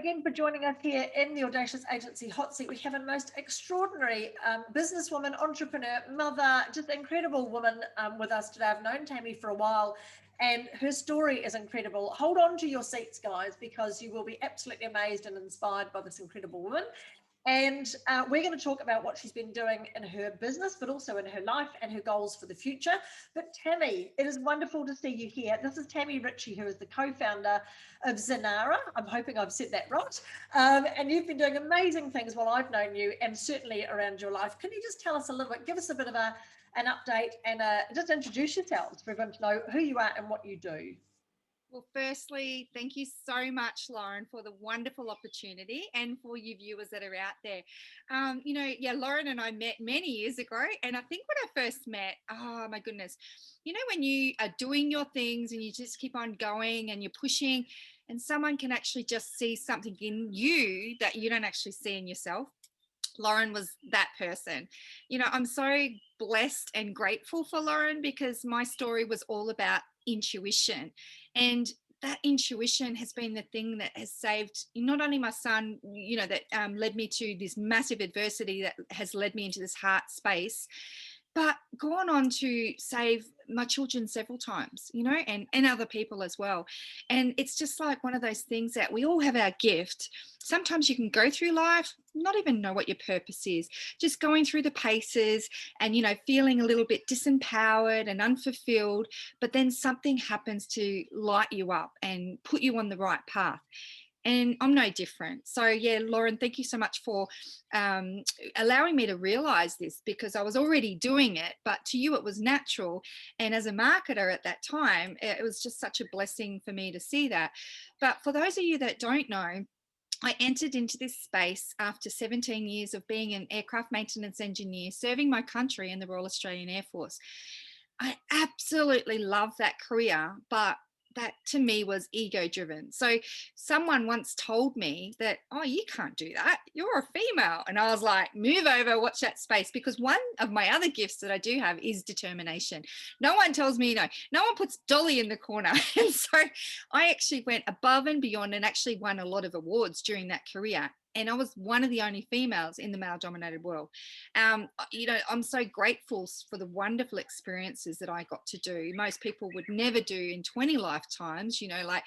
again for joining us here in the Audacious Agency Hot Seat. We have a most extraordinary businesswoman, entrepreneur, mother, just incredible woman with us today. I've known Tammy for a while and her story is incredible. Hold on to your seats, guys, because you will be absolutely amazed and inspired by this incredible woman. And we're going to talk about what she's been doing in her business, but also in her life and her goals for the future. But Tammy, it is wonderful to see you here. This is Tammy Ritchie, who is the co-founder of Zanara. I'm hoping I've said that right. And you've been doing amazing things while I've known you and certainly around your life. Can you just tell us a little bit, give us a bit of an update and just introduce yourselves for everyone to know who you are and what you do? Well, firstly, thank you so much, Lauren, for the wonderful opportunity and for you viewers that are out there. Lauren and I met many years ago. And I think when I first met, oh my goodness, when you are doing your things and you just keep on going and you're pushing and someone can actually just see something in you that you don't actually see in yourself. Lauren was that person. I'm so blessed and grateful for Lauren because my story was all about intuition. And that intuition has been the thing that has saved not only my son, that led me to this massive adversity that has led me into this heart space, but gone on to save my children several times, and other people as well. And it's just like one of those things that we all have our gift. Sometimes you can go through life, not even know what your purpose is, just going through the paces and, feeling a little bit disempowered and unfulfilled, but then something happens to light you up and put you on the right path. And I'm no different. So yeah, Lauren, thank you so much for allowing me to realize this, because I was already doing it, but to you it was natural. And as a marketer at that time, it was just such a blessing for me to see that. But for those of you that don't know, I entered into this space after 17 years of being an aircraft maintenance engineer, serving my country in the Royal Australian Air Force. I absolutely love that career, but that to me was ego driven. So someone once told me that, oh, you can't do that, you're a female. And I was like, move over, watch that space, because one of my other gifts that I do have is determination. No one tells me no one puts Dolly in the corner. And so I actually went above and beyond and actually won a lot of awards during that career. And I was one of the only females in the male-dominated world. I'm so grateful for the wonderful experiences that I got to do. Most people would never do in 20 lifetimes, like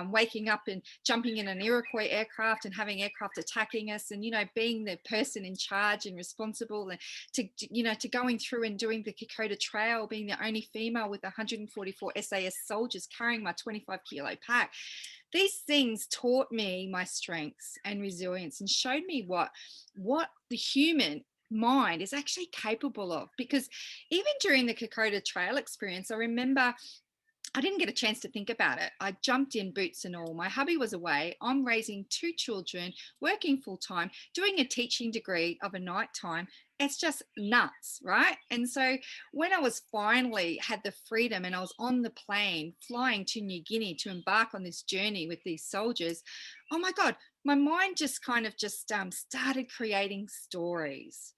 waking up and jumping in an Iroquois aircraft and having aircraft attacking us and, being the person in charge and responsible, and to going through and doing the Kokoda Trail, being the only female with 144 SAS soldiers carrying my 25-kilo pack. These things taught me my strengths and resilience and showed me what the human mind is actually capable of. Because even during the Kokoda Trail experience, I remember I didn't get a chance to think about it. I jumped in, boots and all. My hubby was away. I'm raising 2 children, working full time, doing a teaching degree of a night time. It's just nuts, right? And so when I was finally had the freedom and I was on the plane flying to New Guinea to embark on this journey with these soldiers, oh my God, my mind just kind of started creating stories.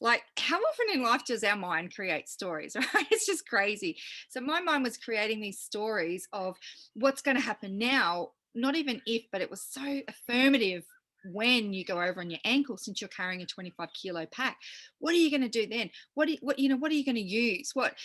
Like, how often in life does our mind create stories, right? It's just crazy. So my mind was creating these stories of what's going to happen now, not even if, but it was so affirmative. When you go over on your ankle, since you're carrying a 25-kilo pack, what are you going to do then? What are you going to use? What,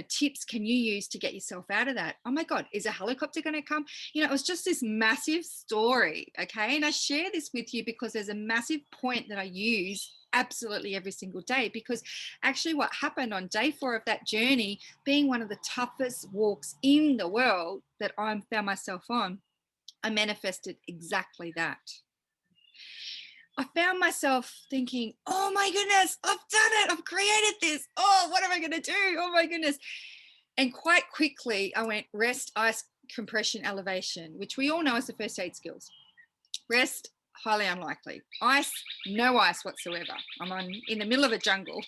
tips can you use to get yourself out of that? Oh my God, is a helicopter going to come? It was just this massive story. Okay. And I share this with you because there's a massive point that I use absolutely every single day, because actually what happened on day 4 of that journey, being one of the toughest walks in the world that I found myself on, I manifested exactly that. I found myself thinking, oh my goodness, I've done it. I've created this. Oh, what am I going to do? Oh my goodness. And quite quickly I went rest, ice, compression, elevation, which we all know is the first aid skills. Rest, highly unlikely. Ice, no ice whatsoever. I'm in the middle of a jungle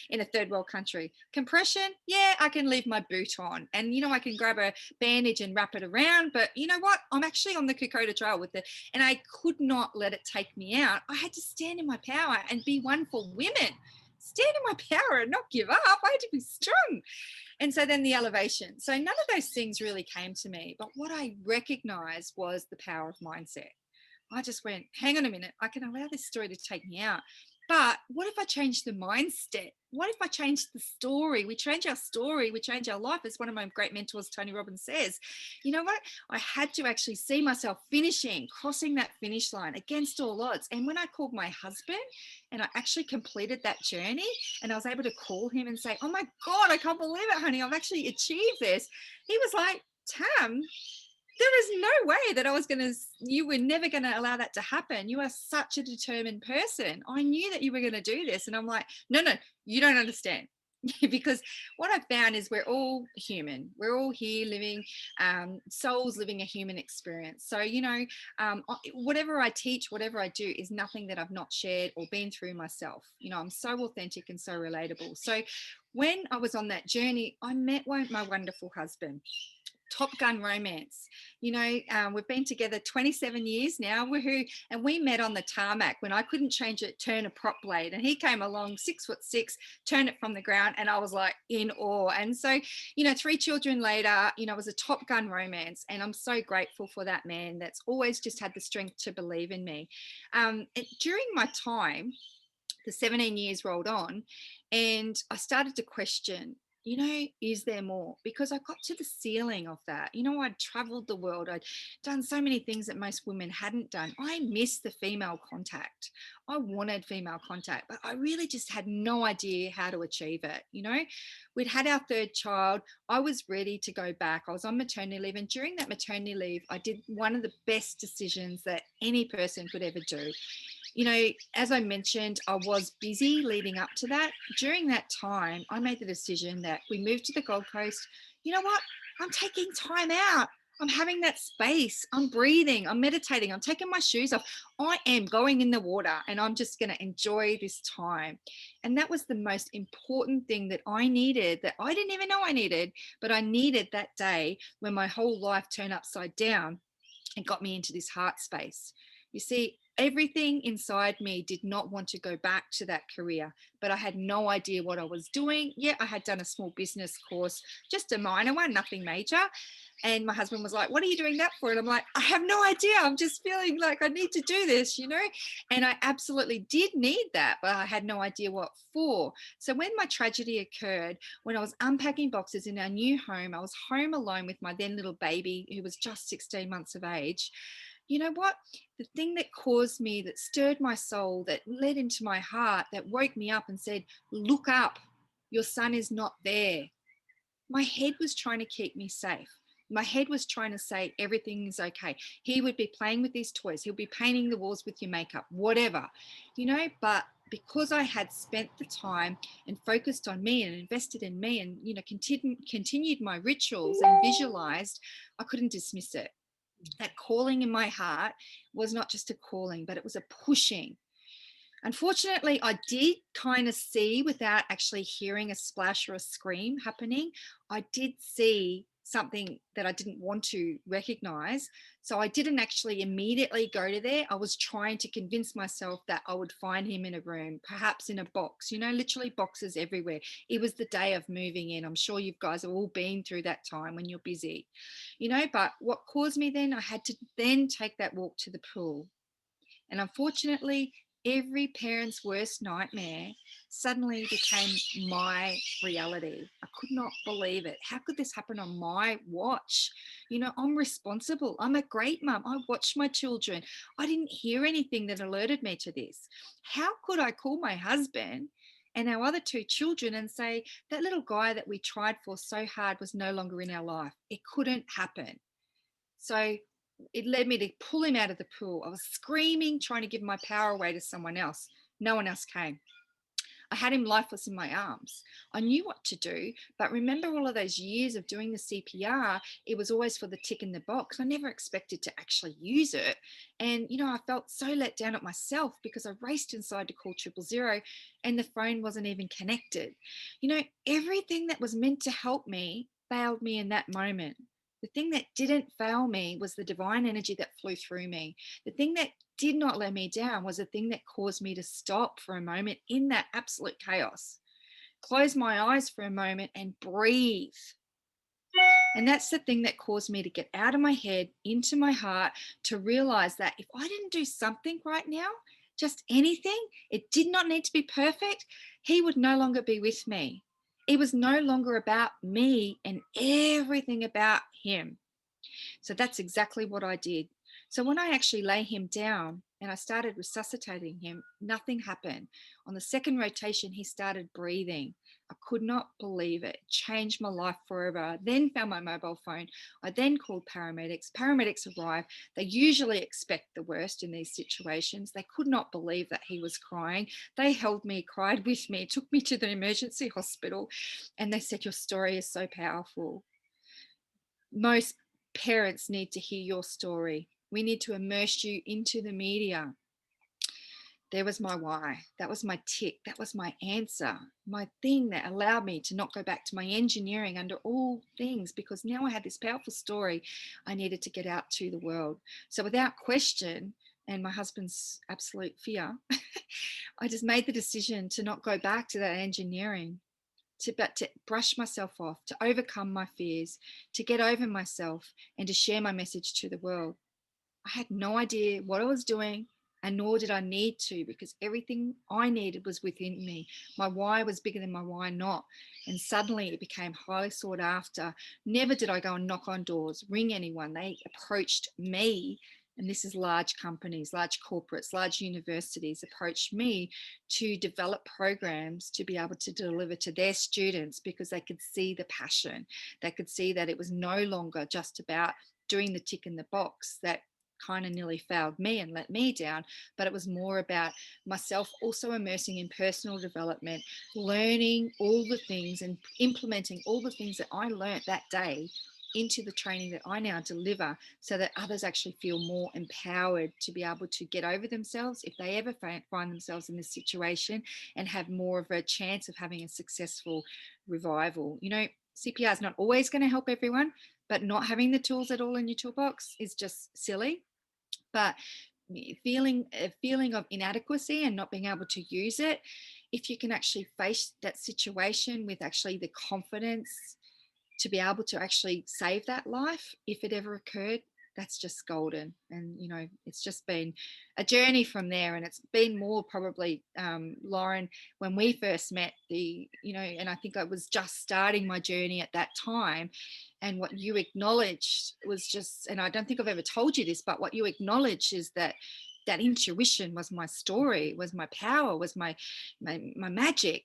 in a third world country. Compression, yeah, I can leave my boot on and, I can grab a bandage and wrap it around. But you know what? I'm actually on the Kokoda Trail and I could not let it take me out. I had to stand in my power and be one for women. Stand in my power and not give up. I had to be strong. And so then the elevation. So none of those things really came to me. But what I recognized was the power of mindset. I just went, hang on a minute, I can allow this story to take me out. But what if I change the mindset? What if I change the story? We change our story, we change our life. As one of my great mentors, Tony Robbins, says, you know what? I had to actually see myself finishing, crossing that finish line against all odds. And when I called my husband and I actually completed that journey and I was able to call him and say, oh my God, I can't believe it, honey, I've actually achieved this. He was like, Tam, there is no way that you were never going to allow that to happen. You are such a determined person. I knew that you were going to do this. And I'm like, no, you don't understand. Because what I found is we're all human. We're all here living, souls living a human experience. So, whatever I teach, whatever I do is nothing that I've not shared or been through myself. I'm so authentic and so relatable. So when I was on that journey, I met my wonderful husband. Top Gun romance. We've been together 27 years now. Woohoo. And we met on the tarmac when I couldn't turn a prop blade. And he came along 6'6", turn it from the ground. And I was like in awe. And so, 3 children later, it was a Top Gun romance. And I'm so grateful for that man that's always just had the strength to believe in me. During my time, the 17 years rolled on and I started to question, is there more? Because I got to the ceiling of that. I'd traveled the world. I'd done so many things that most women hadn't done. I missed the female contact. I wanted female contact, but I really just had no idea how to achieve it. We'd had our 3rd child. I was ready to go back. I was on maternity leave. And during that maternity leave, I did one of the best decisions that any person could ever do. As I mentioned, I was busy leading up to that. During that time, I made the decision that we moved to the Gold Coast. You know what? I'm taking time out. I'm having that space. I'm breathing. I'm meditating. I'm taking my shoes off. I am going in the water and I'm just going to enjoy this time. And that was the most important thing that I needed, that I didn't even know I needed, but I needed that day when my whole life turned upside down and got me into this heart space. You see, everything inside me did not want to go back to that career, but I had no idea what I was doing. Yeah, I had done a small business course, just a minor one, nothing major. And my husband was like, what are you doing that for? And I'm like, I have no idea. I'm just feeling like I need to do this, And I absolutely did need that, but I had no idea what for. So when my tragedy occurred, when I was unpacking boxes in our new home, I was home alone with my then little baby, who was just 16 months of age. You know what? The thing that caused me, that stirred my soul, that led into my heart, that woke me up and said, look up, your son is not there. My head was trying to keep me safe. My head was trying to say everything is okay. He would be playing with these toys. He'll be painting the walls with your makeup, whatever, but because I had spent the time and focused on me and invested in me and, continued my rituals and visualized, I couldn't dismiss it. That calling in my heart was not just a calling, but it was a pushing. Unfortunately, I did kind of see, without actually hearing a splash or a scream happening, I did see something that I didn't want to recognize. So I didn't actually immediately go to there. I was trying to convince myself that I would find him in a room, perhaps in a box, literally boxes everywhere. It was the day of moving in. I'm sure you guys have all been through that time when you're busy, but what caused me then, I had to then take that walk to the pool. And unfortunately, every parent's worst nightmare suddenly became my reality. I could not believe it. How could this happen on my watch? I'm responsible. I'm a great mum. I watched my children. I didn't hear anything that alerted me to this. How could I call my husband and our other 2 children and say, that little guy that we tried for so hard was no longer in our life? It couldn't happen. So it led me to pull him out of the pool. I was screaming, trying to give my power away to someone else. No one else came. I had him lifeless in my arms. I knew what to do, but remember all of those years of doing the CPR, it was always for the tick in the box. I never expected to actually use it. And, I felt so let down at myself because I raced inside to call 000 and the phone wasn't even connected. Everything that was meant to help me failed me in that moment. The thing that didn't fail me was the divine energy that flew through me. The thing that did not let me down was the thing that caused me to stop for a moment in that absolute chaos. Close my eyes for a moment and breathe. And that's the thing that caused me to get out of my head, into my heart, to realize that if I didn't do something right now, just anything, it did not need to be perfect, he would no longer be with me. It was no longer about me and everything about him. So that's exactly what I did. So when I actually lay him down and I started resuscitating him, nothing happened. On the second rotation, he started breathing. I could not believe it. Changed my life forever. I then found my mobile phone. I then called paramedics. Paramedics arrived. They usually expect the worst in these situations. They could not believe that he was crying. They held me, cried with me, took me to the emergency hospital, and they said, "Your story is so powerful. Most parents need to hear your story. We need to immerse you into the media." There was my why. That was my tick. That was my answer. My thing that allowed me to not go back to my engineering under all things, because now I had this powerful story I needed to get out to the world. So without question, and my husband's absolute fear, I just made the decision to not go back to that engineering, but to brush myself off, to overcome my fears, to get over myself, and to share my message to the world. I had no idea what I was doing, and nor did I need to, because everything I needed was within me. My why was bigger than my why not. And suddenly it became highly sought after. Never did I go and knock on doors, ring anyone. They approached me. And this is large companies, large corporates, large universities approached me to develop programs to be able to deliver to their students, because they could see the passion. They could see that it was no longer just about doing the tick in the box that kind of nearly failed me and let me down, but it was more about myself also immersing in personal development, learning all the things and implementing all the things that I learned that day into the training that I now deliver, so that others actually feel more empowered to be able to get over themselves if they ever find themselves in this situation, and have more of a chance of having a successful revival. You know, CPR is not always going to help everyone, but not having the tools at all in your toolbox is just silly. But feeling a feeling of inadequacy and not being able to use it, if you can actually face that situation with actually the confidence to be able to actually save that life if it ever occurred, that's just golden. And you know, it's just been a journey from there. And it's been more probably, Lauren, when we first met, the you know, and I think I was just starting my journey at that time, and what you acknowledged was just, and I don't think I've ever told you this, but what you acknowledged is that that intuition was my story, was my power, was my magic.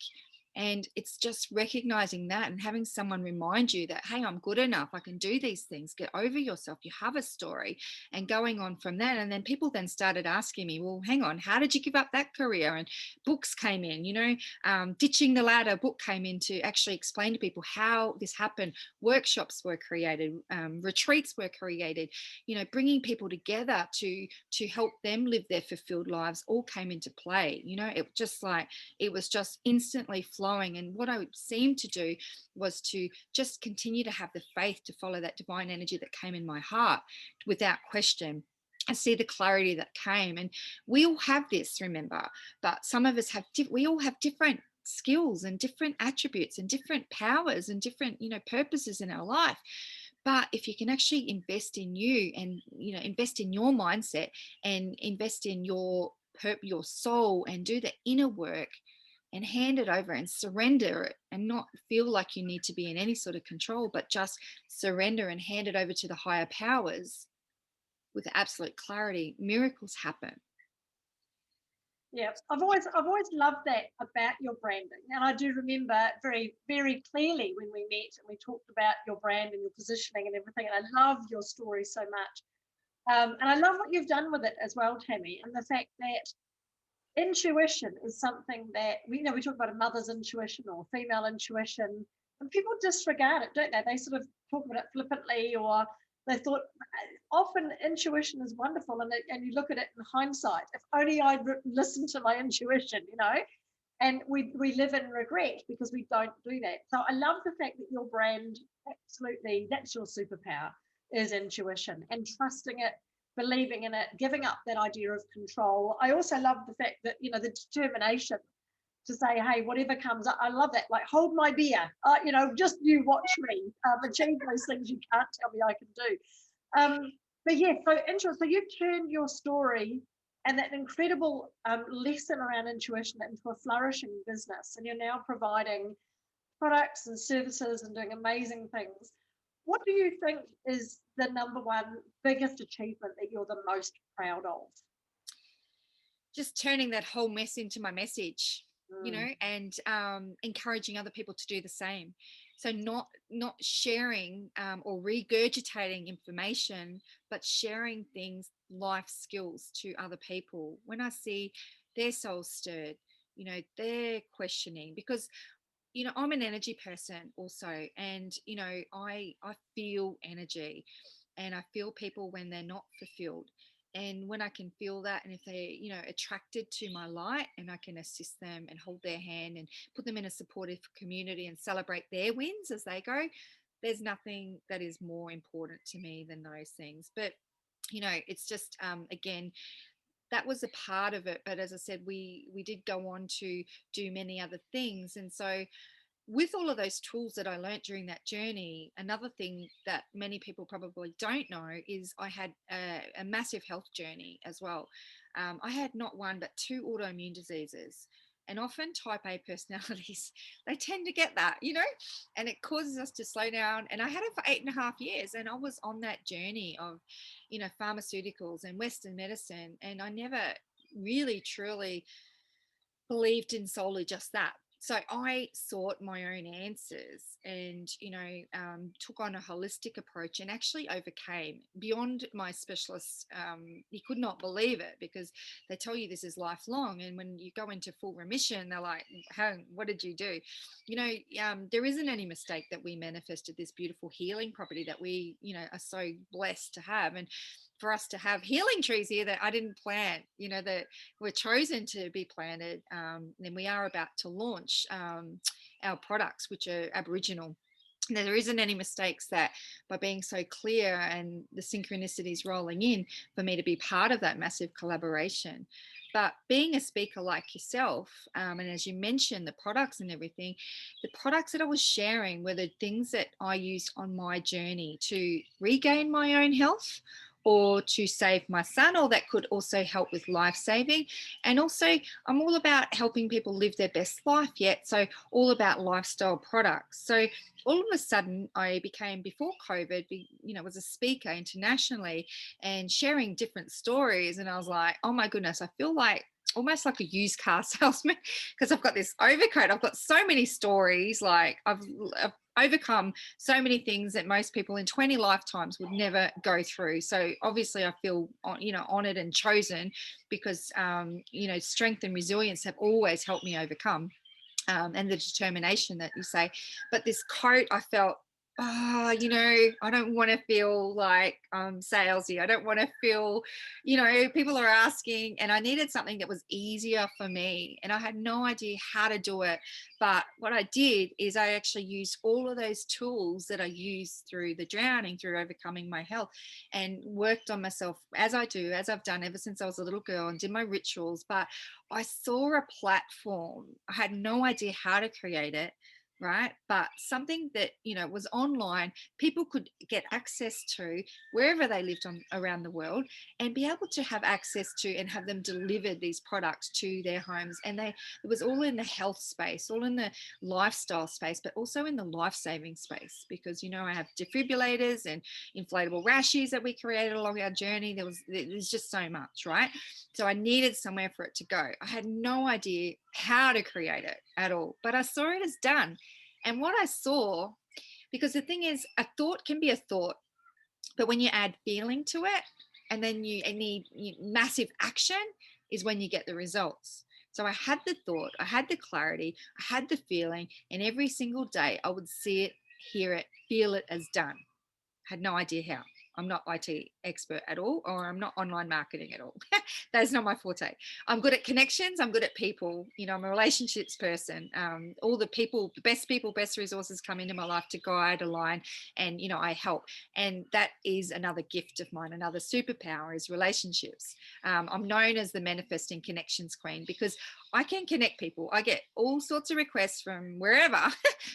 And it's just recognizing that and having someone remind you that, hey, I'm good enough. I can do these things. Get over yourself. You have a story. And going on from that. And then people then started asking me, well, hang on, how did you give up that career? And books came in, you know, Ditching the Ladder book came in to actually explain to people how this happened. Workshops were created, retreats were created, you know, bringing people together to help them live their fulfilled lives all came into play. You know, it was just instantly flowing. And what I seemed to do was to just continue to have the faith to follow that divine energy that came in my heart without question. I see the clarity that came. And we all have this, remember, but some of us we all have different skills and different attributes and different powers and different, you know, purposes in our life. But if you can actually invest in you, and you know, invest in your mindset, and invest in your soul, and do the inner work, and hand it over and surrender it, and not feel like you need to be in any sort of control, but just surrender and hand it over to the higher powers with absolute clarity, miracles happen. Yeah, I've always loved that about your branding, and I do remember very, very clearly when we met and we talked about your brand and your positioning and everything. And I love your story so much, and I love what you've done with it as well, Tammy, and the fact that intuition is something that we talk about a mother's intuition or female intuition, and people disregard it, don't they? They sort of talk about it flippantly, or they thought often intuition is wonderful, and you look at it in hindsight. If only I'd listened to my intuition, and we live in regret because we don't do that. So I love the fact that your brand, absolutely, that's your superpower, is intuition and trusting it, believing in it, giving up that idea of control. I also love the fact that the determination to say, hey, whatever comes up, I love that. Like, hold my beer, just you watch me achieve those things you can't tell me I can do. But yeah, so interesting. So you've turned your story and that incredible lesson around intuition into a flourishing business, and you're now providing products and services and doing amazing things. What do you think is the number one biggest achievement that you're the most proud of? Just turning that whole mess into my message, Mm, and encouraging other people to do the same. So not sharing or regurgitating information, but sharing things, life skills to other people. When I see their souls stirred, they're questioning, because I'm an energy person also, and I feel energy, and I feel people when they're not fulfilled. And when I can feel that, and if they attracted to my light, and I can assist them and hold their hand and put them in a supportive community and celebrate their wins as they go, there's nothing that is more important to me than those things. But it's just again, that was a part of it, but as I said, we did go on to do many other things. And so with all of those tools that I learnt during that journey, another thing that many people probably don't know is I had a massive health journey as well. I had not one but two autoimmune diseases. And often type A personalities, they tend to get that, and it causes us to slow down. And I had it for 8.5 years, and I was on that journey of, pharmaceuticals and Western medicine. And I never really truly believed in solely just that. So I sought my own answers, and took on a holistic approach, and actually overcame beyond my specialists. You could not believe it, because they tell you this is lifelong, and when you go into full remission, they're like, "How? What did you do?" There isn't any mistake that we manifested this beautiful healing property that we are so blessed to have. And for us to have healing trees here that I didn't plant, that were chosen to be planted. And we are about to launch our products, which are Aboriginal. There isn't any mistakes, that by being so clear and the synchronicities rolling in, for me to be part of that massive collaboration. But being a speaker like yourself, and as you mentioned, the products and everything, the products that I was sharing were the things that I used on my journey to regain my own health, or to save my son, or that could also help with life saving. And also, I'm all about helping people live their best life yet. So, all about lifestyle products. So, all of a sudden, I became, before COVID, was a speaker internationally and sharing different stories. And I was like, oh my goodness, I feel like almost like a used car salesman, because I've got this overcoat. I've got so many stories. Like I've overcome so many things that most people in 20 lifetimes would never go through. So obviously I feel, honored and chosen, because, strength and resilience have always helped me overcome, and the determination that you say. But this coat, I felt, I don't want to feel like salesy. I don't want to feel, people are asking, and I needed something that was easier for me. And I had no idea how to do it. But what I did is I actually used all of those tools that I used through the drowning, through overcoming my health, and worked on myself, as I've done ever since I was a little girl, and did my rituals. But I saw a platform. I had no idea how to create it, right? But something that, was online, people could get access to wherever they lived around the world, and be able to have access to and have them delivered these products to their homes. And it was all in the health space, all in the lifestyle space, but also in the life-saving space, because, I have defibrillators and inflatable rashes that we created along our journey. There's just so much, right? So I needed somewhere for it to go. I had no idea how to create it at all, but I saw it as done. And what I saw, because the thing is, a thought can be a thought, but when you add feeling to it, and then you need massive action, is when you get the results. So I had the thought, I had the clarity, I had the feeling, and every single day I would see it, hear it, feel it as done. I had no idea how. I'm not IT expert at all, or I'm not online marketing at all. That's not my forte. I'm good at connections. I'm good at people. You know, I'm a relationships person. All the people, best resources come into my life to guide, align, and, you know, I help. And that is another gift of mine. Another superpower is relationships. I'm known as the manifesting connections queen because I can connect people. I get all sorts of requests from wherever.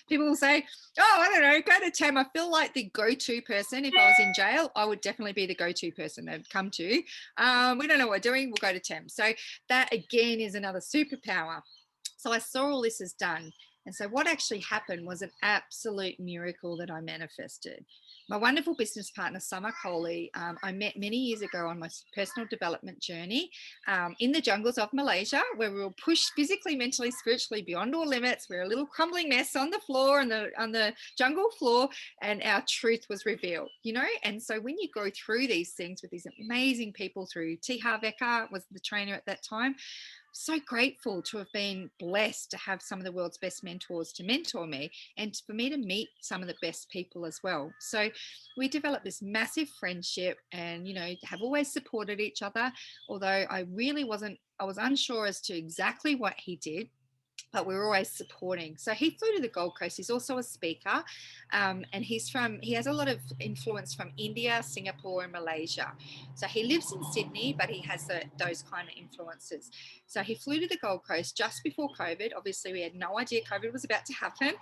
People will say, oh, I don't know, go to Tam. I feel like the go-to person. If I was in jail, I would definitely be the go-to person they'd come to. We don't know what we're doing, we'll go to Tam. So that again is another superpower. So I saw all this is done. And so what actually happened was an absolute miracle that I manifested. My wonderful business partner, Summer Coley, I met many years ago on my personal development journey in the jungles of Malaysia, where we were pushed physically, mentally, spiritually beyond all limits. We were a little crumbling mess on the floor, on the jungle floor, and our truth was revealed, you know? And so when you go through these things with these amazing people through T. Harv Eker was the trainer at that time, so grateful to have been blessed to have some of the world's best mentors to mentor me and for me to meet some of the best people as well. So we developed this massive friendship and, you know, have always supported each other, although I was unsure as to exactly what he did, but we were always supporting. So he flew to the Gold Coast. He's also a speaker, and he has a lot of influence from India, Singapore, and Malaysia. So he lives in Sydney, but he has those kind of influences. So he flew to the Gold Coast just before COVID. Obviously, we had no idea COVID was about to happen.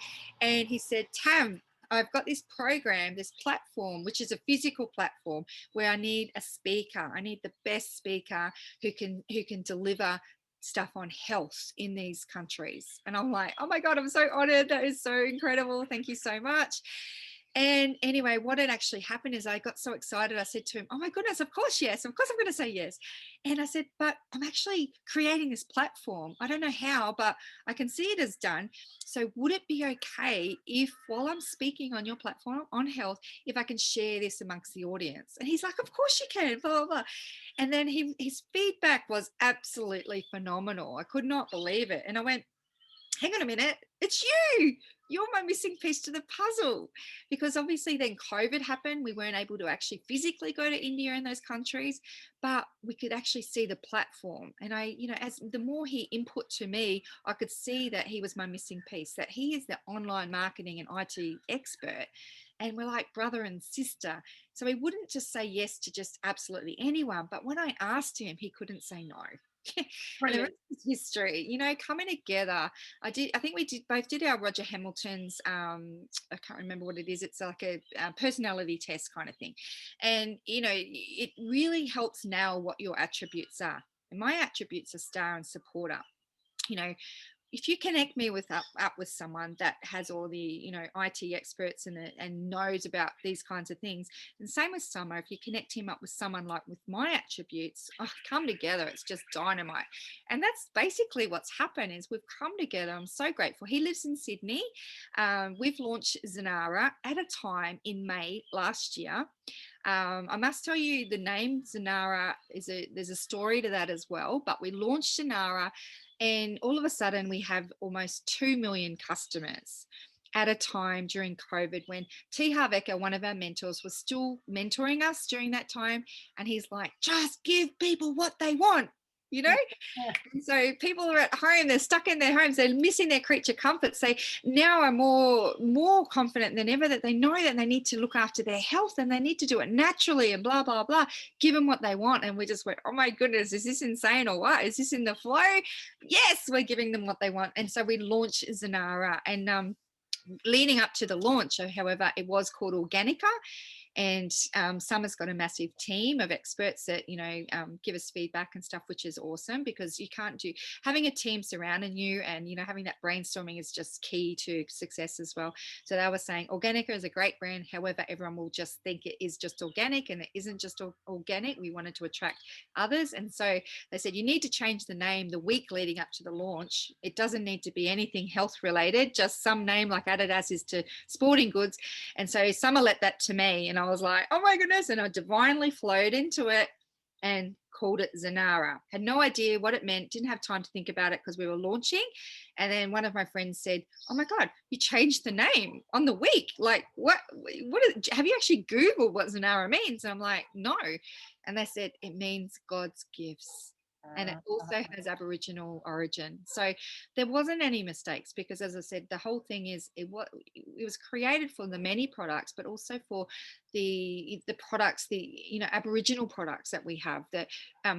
And he said, Tam, I've got this program, this platform, which is a physical platform where I need a speaker. I need the best speaker who can deliver stuff on health in these countries. And I'm like, oh my God, I'm so honored. That is so incredible. Thank you so much. And anyway, what had actually happened is I got so excited. I said to him, oh my goodness, of course, yes. Of course I'm going to say yes. And I said, but I'm actually creating this platform. I don't know how, but I can see it as done. So would it be okay if while I'm speaking on your platform on health, if I can share this amongst the audience? And he's like, of course you can, blah, blah, blah. And then his feedback was absolutely phenomenal. I could not believe it. And I went, hang on a minute, it's you. You're my missing piece to the puzzle. Because obviously then COVID happened. We weren't able to actually physically go to India and those countries, but we could actually see the platform. And I, you know, as the more he input to me, I could see that he was my missing piece, that he is the online marketing and IT expert. And we're like brother and sister. So he wouldn't just say yes to just absolutely anyone. But when I asked him, he couldn't say no. And the rest is history, you know, coming together. I think we both did our Roger Hamilton's, I can't remember what it is. It's like a personality test kind of thing. And, you know, it really helps nail what your attributes are. And my attributes are star and supporter. You know, if you connect me up with someone that has all the, you know, IT experts and knows about these kinds of things, and same with Summer, if you connect him up with someone like with my attributes, come together, it's just dynamite. And that's basically what's happened is we've come together. I'm so grateful. He lives in Sydney. We've launched Zanara at a time in May last year. I must tell you the name Zanara there's a story to that as well, but we launched Zanara and all of a sudden we have almost 2 million customers at a time during COVID when T. Harv Eker, one of our mentors, was still mentoring us during that time. And he's like, just give people what they want, you know? So people are at home, they're stuck in their homes, they're missing their creature comforts. They now are more confident than ever that they know that they need to look after their health and they need to do it naturally and blah, blah, blah. Give them what they want. And we just went, oh my goodness, is this insane or what? Is this in the flow? Yes, we're giving them what they want. And so we launched Zanara and leading up to the launch, however, it was called Organica. And Summer's got a massive team of experts that, you know, give us feedback and stuff, which is awesome because you can't having a team surrounding you and, you know, having that brainstorming is just key to success as well. So they were saying Organica is a great brand. However, everyone will just think it is just organic and it isn't just organic. We wanted to attract others. And so they said, you need to change the name the week leading up to the launch. It doesn't need to be anything health related, just some name like Adidas is to sporting goods. And so Summer let that to me and I was like, oh my goodness. And I divinely flowed into it. And called it Zanara. Had no idea what it meant, didn't have time to think about it because we were launching. And then one of my friends said, "Oh my God, you changed the name on the week. Like, have you actually Googled what Zanara means?" And I'm like, "No." And they said, "It means God's gifts." And it also has Aboriginal origin. So there wasn't any mistakes because, as I said, the whole thing is it was created for the many products, but also for the products, Aboriginal products that we have that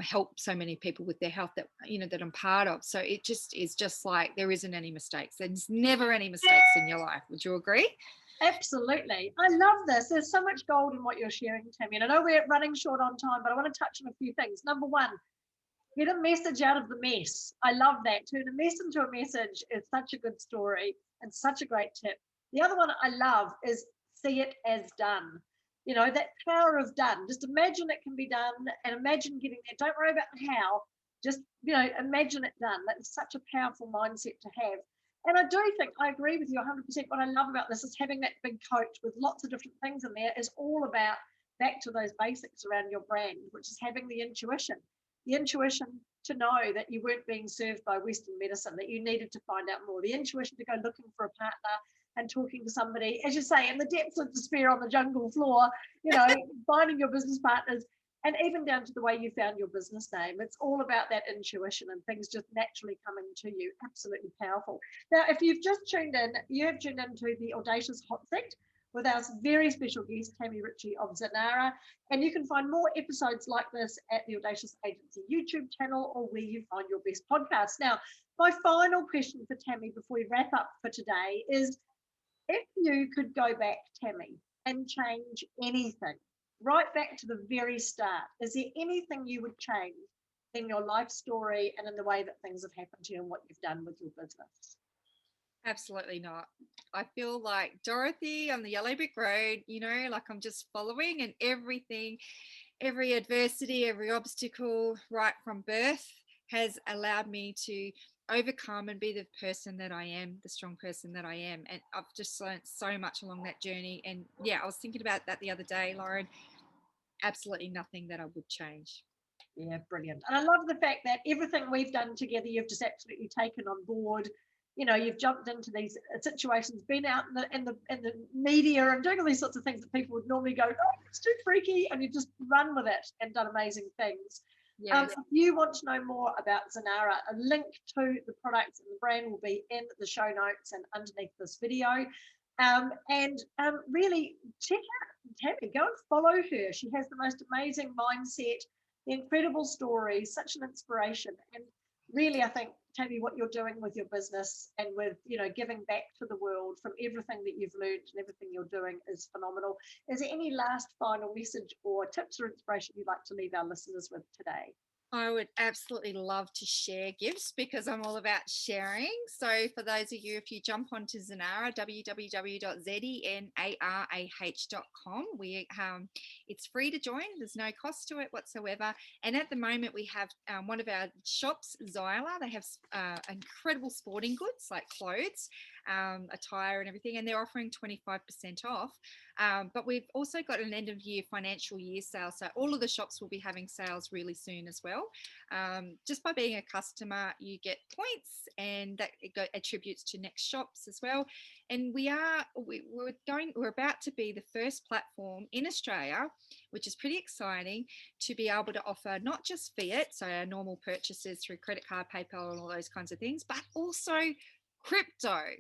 help so many people with their health that that I'm part of. So it just is just like there isn't any mistakes. There's never any mistakes in your life. Would you agree? Absolutely. I love this. There's so much gold in what you're sharing, Tammy. And I know we're running short on time, but I want to touch on a few things. Number one, get a message out of the mess. I love that. Turn a mess into a message is such a good story and such a great tip. The other one I love is see it as done. That power of done. Just imagine it can be done and imagine getting there. Don't worry about the how. Just, imagine it done. That's such a powerful mindset to have. And I do think I agree with you 100%. What I love about this is having that big coach with lots of different things in there is all about back to those basics around your brand, which is having the intuition to know that you weren't being served by Western medicine, that you needed to find out more, the intuition to go looking for a partner and talking to somebody, as you say, in the depths of despair on the jungle floor, finding your business partners, and even down to the way you found your business name. It's all about that intuition and things just naturally coming to you. Absolutely powerful. Now, if you've just tuned in, you have tuned into the Audacious Hot Seat with our very special guest, Tammy Ritchie of Zanara. And you can find more episodes like this at the Audacious Agency YouTube channel or where you find your best podcasts. Now, my final question for Tammy before we wrap up for today is, if you could go back, Tammy, and change anything, right back to the very start, is there anything you would change in your life story and in the way that things have happened to you and what you've done with your business? Absolutely not. I feel like Dorothy on the yellow brick road, like I'm just following, and everything, every adversity, every obstacle right from birth has allowed me to overcome and be the person that I am, the strong person that I am. And I've just learned so much along that journey. And yeah, I was thinking about that the other day, Lauren. Absolutely nothing that I would change. Yeah, brilliant. And I love the fact that everything we've done together, you've just absolutely taken on board. You've jumped into these situations, been out in the media and doing all these sorts of things that people would normally go, "Oh, it's too freaky," and you've just run with it and done amazing things. Yes. If you want to know more about Zanara, a link to the products and the brand will be in the show notes and underneath this video. Really check out Tammy. Go and follow her. She has the most amazing mindset, the incredible stories, such an inspiration. And really, I think, Tammy, what you're doing with your business and with, giving back to the world from everything that you've learned and everything you're doing is phenomenal. Is there any last final message or tips or inspiration you'd like to leave our listeners with today? I would absolutely love to share gifts because I'm all about sharing. So, for those of you, if you jump onto Zanara, www.zenarah.com, it's free to join. There's no cost to it whatsoever. And at the moment, we have one of our shops, Zyla. They have incredible sporting goods like clothes, attire, and everything, and they're offering 25% off. But we've also got an end of year financial year sale. So all of the shops will be having sales really soon as well. Just by being a customer, you get points, and that attributes to next shops as well. And we're about to be the first platform in Australia, which is pretty exciting, to be able to offer not just fiat, so our normal purchases through credit card, PayPal, and all those kinds of things, but also crypto.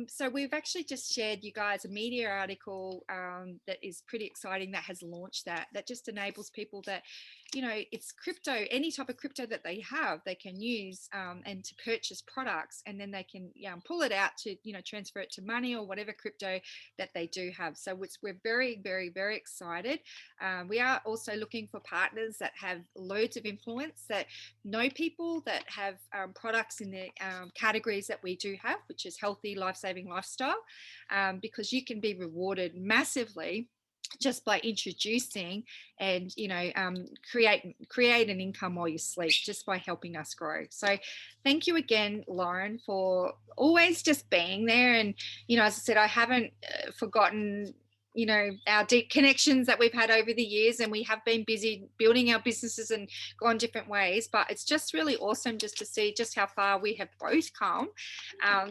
So we've actually just shared you guys a media article that is pretty exciting, that has launched that just enables people that, it's crypto, any type of crypto that they have, they can use and to purchase products, and then they can pull it out to, transfer it to money or whatever crypto that they do have. So we're very, very, very excited. We are also looking for partners that have loads of influence, that know people that have products in the categories that we do have, which is healthy, life-saving lifestyle, because you can be rewarded massively just by introducing and create an income while you sleep, just by helping us grow. So thank you again, Lauren, for always just being there. And as I said, I haven't forgotten you know, our deep connections that we've had over the years, and we have been busy building our businesses and gone different ways, but it's just really awesome just to see just how far we have both come.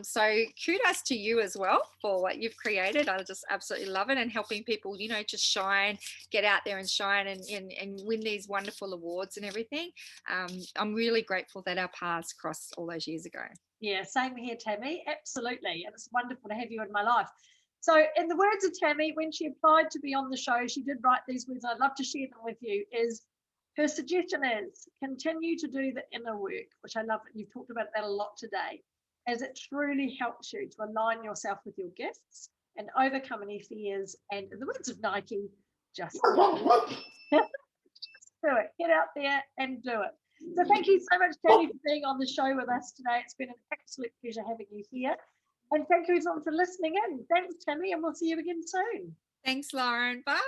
So kudos to you as well for what you've created. I just absolutely love it, and helping people, you know, just shine, get out there and shine, and win these wonderful awards and everything. I'm really grateful that our paths crossed all those years ago. Yeah, same here, Tammy. Absolutely. And it's wonderful to have you in my life. So, in the words of Tammy, when she applied to be on the show, she did write these words. I'd love to share them with you. Is her suggestion is continue to do the inner work, which I love. You've talked about that a lot today, as it truly helps you to align yourself with your gifts and overcome any fears. And in the words of Nike, just do it. Get out there and do it. So thank you so much, Tammy, for being on the show with us today. It's been an absolute pleasure having you here. And thank you everyone for listening in. Thanks, Tammy, and we'll see you again soon. Thanks, Lauren. Bye.